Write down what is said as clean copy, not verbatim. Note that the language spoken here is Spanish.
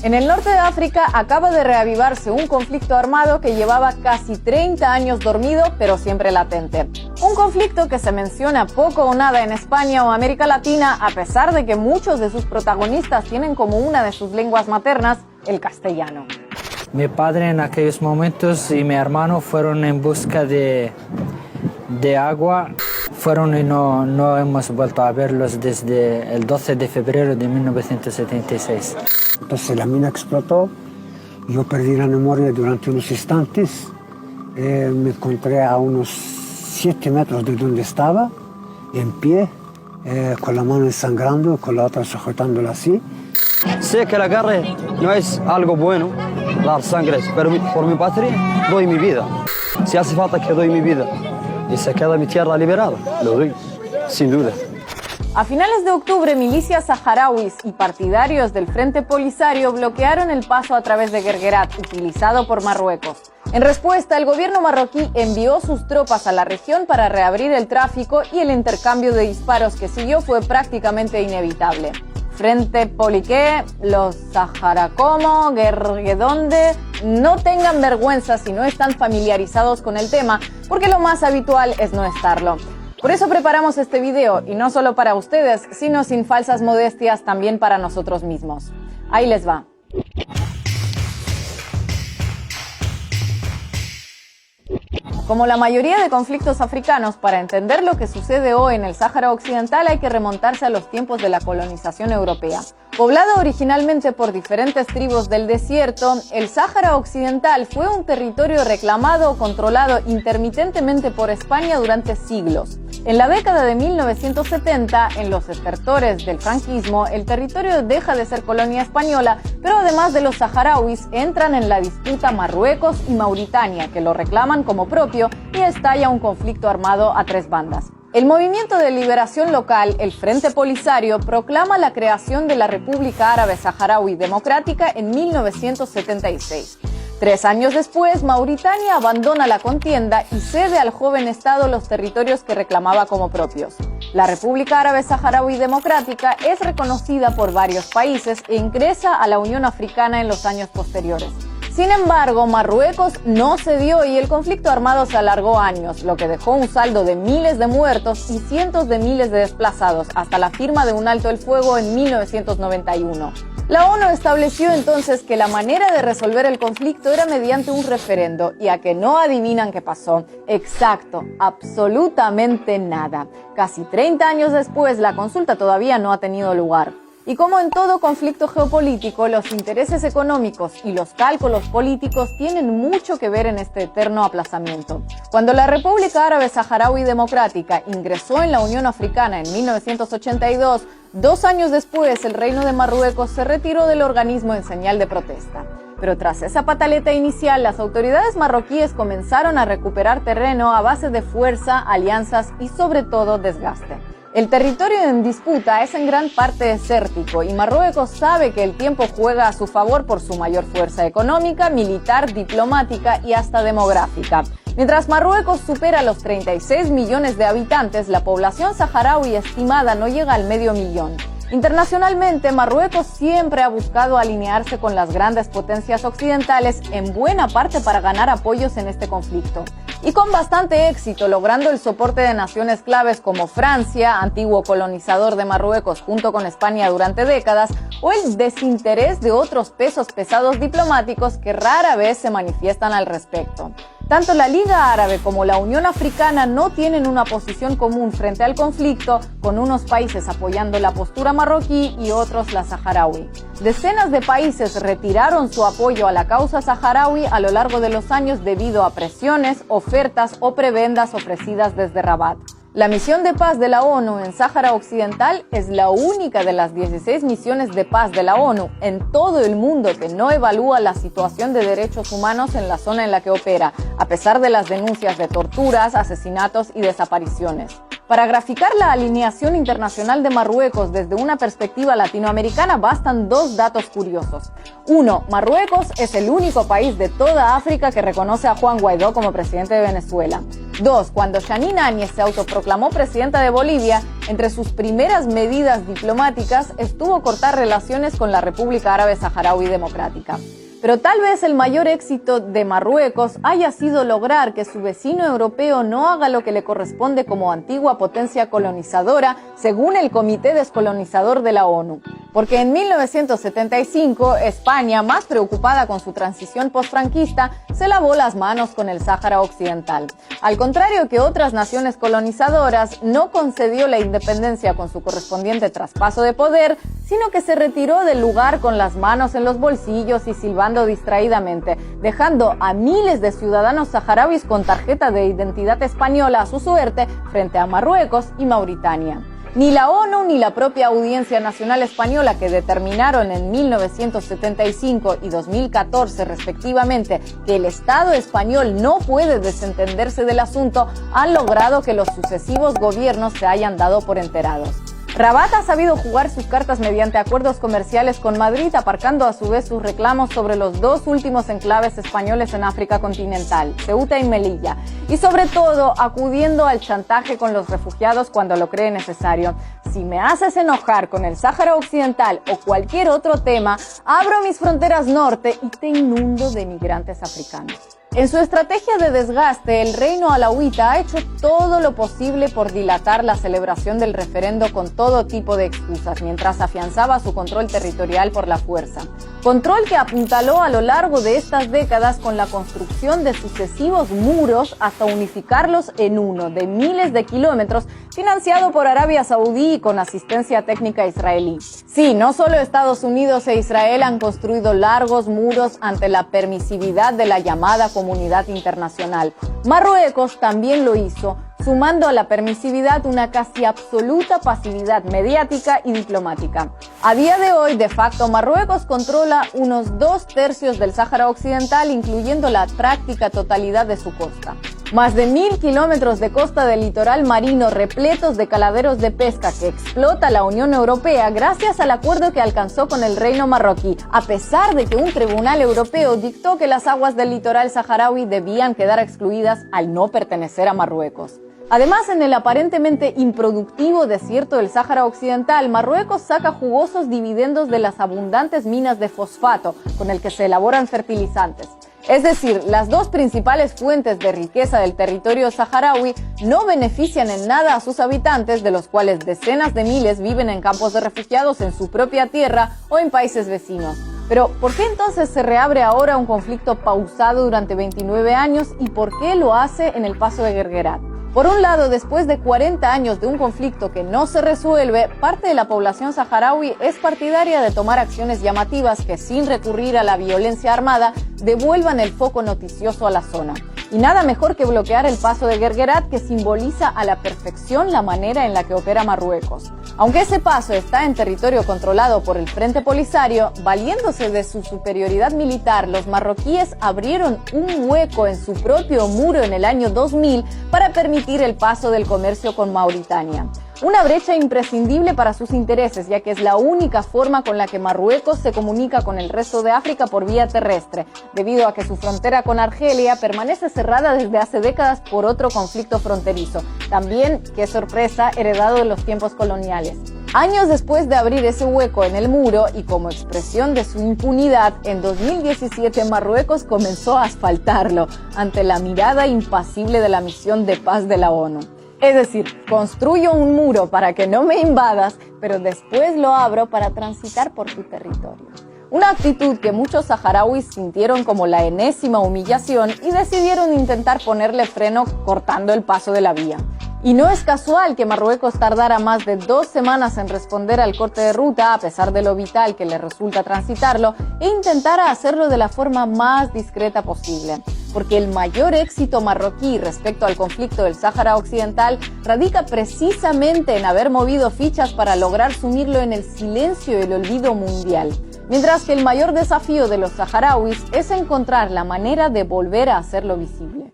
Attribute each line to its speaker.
Speaker 1: En el norte de África acaba de reavivarse un conflicto armado que llevaba casi 30 años dormido, pero siempre latente. Un conflicto que se menciona poco o nada en España o América Latina, a pesar de que muchos de sus protagonistas tienen como una de sus lenguas maternas el castellano.
Speaker 2: Mi padre en aquellos momentos y mi hermano fueron en busca de agua. Fueron y no hemos vuelto a verlos desde el 12 de febrero de 1976.
Speaker 3: Entonces la mina explotó, yo perdí la memoria durante unos instantes, me encontré a unos 7 metros de donde estaba, en pie, con la mano sangrando, con la otra sujetándola así.
Speaker 4: Sé que la guerra no es algo bueno, dar sangre, pero por mi patria doy mi vida. Si hace falta que doy mi vida y se queda mi tierra liberada, lo doy, sin duda.
Speaker 1: A finales de octubre, milicias saharauis y partidarios del Frente Polisario bloquearon el paso a través de Guerguerat, utilizado por Marruecos. En respuesta, el gobierno marroquí envió sus tropas a la región para reabrir el tráfico y el intercambio de disparos que siguió fue prácticamente inevitable. Frente Poliqué, los Saharacomo, Guerguedonde, no tengan vergüenza si no están familiarizados con el tema, porque lo más habitual es no estarlo. Por eso preparamos este video, y no solo para ustedes, sino sin falsas modestias también para nosotros mismos. Ahí les va. Como la mayoría de conflictos africanos, para entender lo que sucede hoy en el Sáhara Occidental hay que remontarse a los tiempos de la colonización europea. Poblado originalmente por diferentes tribus del desierto, el Sáhara Occidental fue un territorio reclamado o controlado intermitentemente por España durante siglos. En la década de 1970, en los estertores del franquismo, el territorio deja de ser colonia española, pero además de los saharauis, entran en la disputa Marruecos y Mauritania, que lo reclaman como propio, y estalla un conflicto armado a 3 bandas. El movimiento de liberación local, el Frente Polisario, proclama la creación de la República Árabe Saharaui Democrática en 1976. 3 años después, Mauritania abandona la contienda y cede al joven Estado los territorios que reclamaba como propios. La República Árabe Saharaui Democrática es reconocida por varios países e ingresa a la Unión Africana en los años posteriores. Sin embargo, Marruecos no cedió y el conflicto armado se alargó años, lo que dejó un saldo de miles de muertos y cientos de miles de desplazados, hasta la firma de un alto el fuego en 1991. La ONU estableció entonces que la manera de resolver el conflicto era mediante un referendo, y a que no adivinan qué pasó. Exacto, absolutamente nada. Casi 30 años después, la consulta todavía no ha tenido lugar. Y como en todo conflicto geopolítico, los intereses económicos y los cálculos políticos tienen mucho que ver en este eterno aplazamiento. Cuando la República Árabe Saharaui Democrática ingresó en la Unión Africana en 1982, 2 años después el Reino de Marruecos se retiró del organismo en señal de protesta. Pero tras esa pataleta inicial, las autoridades marroquíes comenzaron a recuperar terreno a base de fuerza, alianzas y sobre todo desgaste. El territorio en disputa es en gran parte desértico y Marruecos sabe que el tiempo juega a su favor por su mayor fuerza económica, militar, diplomática y hasta demográfica. Mientras Marruecos supera los 36 millones de habitantes, la población saharaui estimada no llega al medio millón. Internacionalmente, Marruecos siempre ha buscado alinearse con las grandes potencias occidentales, en buena parte para ganar apoyos en este conflicto. Y con bastante éxito, logrando el soporte de naciones claves como Francia, antiguo colonizador de Marruecos junto con España durante décadas, o el desinterés de otros pesos pesados diplomáticos que rara vez se manifiestan al respecto. Tanto la Liga Árabe como la Unión Africana no tienen una posición común frente al conflicto, con unos países apoyando la postura marroquí y otros la saharaui. Decenas de países retiraron su apoyo a la causa saharaui a lo largo de los años debido a presiones, ofertas o prebendas ofrecidas desde Rabat. La misión de paz de la ONU en Sáhara Occidental es la única de las 16 misiones de paz de la ONU en todo el mundo que no evalúa la situación de derechos humanos en la zona en la que opera, a pesar de las denuncias de torturas, asesinatos y desapariciones. Para graficar la alineación internacional de Marruecos desde una perspectiva latinoamericana bastan 2 datos curiosos. 1. Marruecos es el único país de toda África que reconoce a Juan Guaidó como presidente de Venezuela. 2. Cuando Jeanine Áñez se autoproclamó presidenta de Bolivia, entre sus primeras medidas diplomáticas estuvo cortar relaciones con la República Árabe Saharaui Democrática. Pero tal vez el mayor éxito de Marruecos haya sido lograr que su vecino europeo no haga lo que le corresponde como antigua potencia colonizadora, según el Comité Descolonizador de la ONU. Porque en 1975, España, más preocupada con su transición postfranquista, se lavó las manos con el Sáhara Occidental. Al contrario que otras naciones colonizadoras, no concedió la independencia con su correspondiente traspaso de poder, sino que se retiró del lugar con las manos en los bolsillos y silbando distraídamente, dejando a miles de ciudadanos saharauis con tarjeta de identidad española a su suerte frente a Marruecos y Mauritania. Ni la ONU ni la propia Audiencia Nacional Española, que determinaron en 1975 y 2014 respectivamente que el Estado español no puede desentenderse del asunto, han logrado que los sucesivos gobiernos se hayan dado por enterados. Rabat ha sabido jugar sus cartas mediante acuerdos comerciales con Madrid, aparcando a su vez sus reclamos sobre los dos últimos enclaves españoles en África continental, Ceuta y Melilla, y sobre todo acudiendo al chantaje con los refugiados cuando lo cree necesario. Si me haces enojar con el Sáhara Occidental o cualquier otro tema, abro mis fronteras norte y te inundo de migrantes africanos. En su estrategia de desgaste, el reino alauita ha hecho todo lo posible por dilatar la celebración del referendo con todo tipo de excusas, mientras afianzaba su control territorial por la fuerza. Control que apuntaló a lo largo de estas décadas con la construcción de sucesivos muros hasta unificarlos en uno de miles de kilómetros, financiado por Arabia Saudí y con asistencia técnica israelí. Sí, no solo Estados Unidos e Israel han construido largos muros ante la permisividad de la llamada comunidad internacional. Marruecos también lo hizo, sumando a la permisividad una casi absoluta pasividad mediática y diplomática. A día de hoy, de facto, Marruecos controla unos 2/3 del Sáhara Occidental, incluyendo la práctica totalidad de su costa. Más de 1000 kilómetros de costa del litoral marino repletos de caladeros de pesca que explota la Unión Europea gracias al acuerdo que alcanzó con el reino marroquí, a pesar de que un tribunal europeo dictó que las aguas del litoral saharaui debían quedar excluidas al no pertenecer a Marruecos. Además, en el aparentemente improductivo desierto del Sáhara Occidental, Marruecos saca jugosos dividendos de las abundantes minas de fosfato con el que se elaboran fertilizantes. Es decir, las dos principales fuentes de riqueza del territorio saharaui no benefician en nada a sus habitantes, de los cuales decenas de miles viven en campos de refugiados en su propia tierra o en países vecinos. Pero, ¿por qué entonces se reabre ahora un conflicto pausado durante 29 años y por qué lo hace en el Paso de Guerguerat? Por un lado, después de 40 años de un conflicto que no se resuelve, parte de la población saharaui es partidaria de tomar acciones llamativas que, sin recurrir a la violencia armada, devuelvan el foco noticioso a la zona. Y nada mejor que bloquear el Paso de Guerguerat, que simboliza a la perfección la manera en la que opera Marruecos. Aunque ese paso está en territorio controlado por el Frente Polisario, valiéndose de su superioridad militar, los marroquíes abrieron un hueco en su propio muro en el año 2000 para permitir el paso del comercio con Mauritania. Una brecha imprescindible para sus intereses, ya que es la única forma con la que Marruecos se comunica con el resto de África por vía terrestre, debido a que su frontera con Argelia permanece cerrada desde hace décadas por otro conflicto fronterizo, también, qué sorpresa, heredado de los tiempos coloniales. Años después de abrir ese hueco en el muro y como expresión de su impunidad, en 2017 Marruecos comenzó a asfaltarlo ante la mirada impasible de la misión de paz de la ONU. Es decir, construyo un muro para que no me invadas, pero después lo abro para transitar por tu territorio. Una actitud que muchos saharauis sintieron como la enésima humillación y decidieron intentar ponerle freno cortando el paso de la vía. Y no es casual que Marruecos tardara más de 2 semanas en responder al corte de ruta, a pesar de lo vital que le resulta transitarlo, e intentara hacerlo de la forma más discreta posible. Porque el mayor éxito marroquí respecto al conflicto del Sáhara Occidental radica precisamente en haber movido fichas para lograr sumirlo en el silencio y el olvido mundial. Mientras que el mayor desafío de los saharauis es encontrar la manera de volver a hacerlo visible.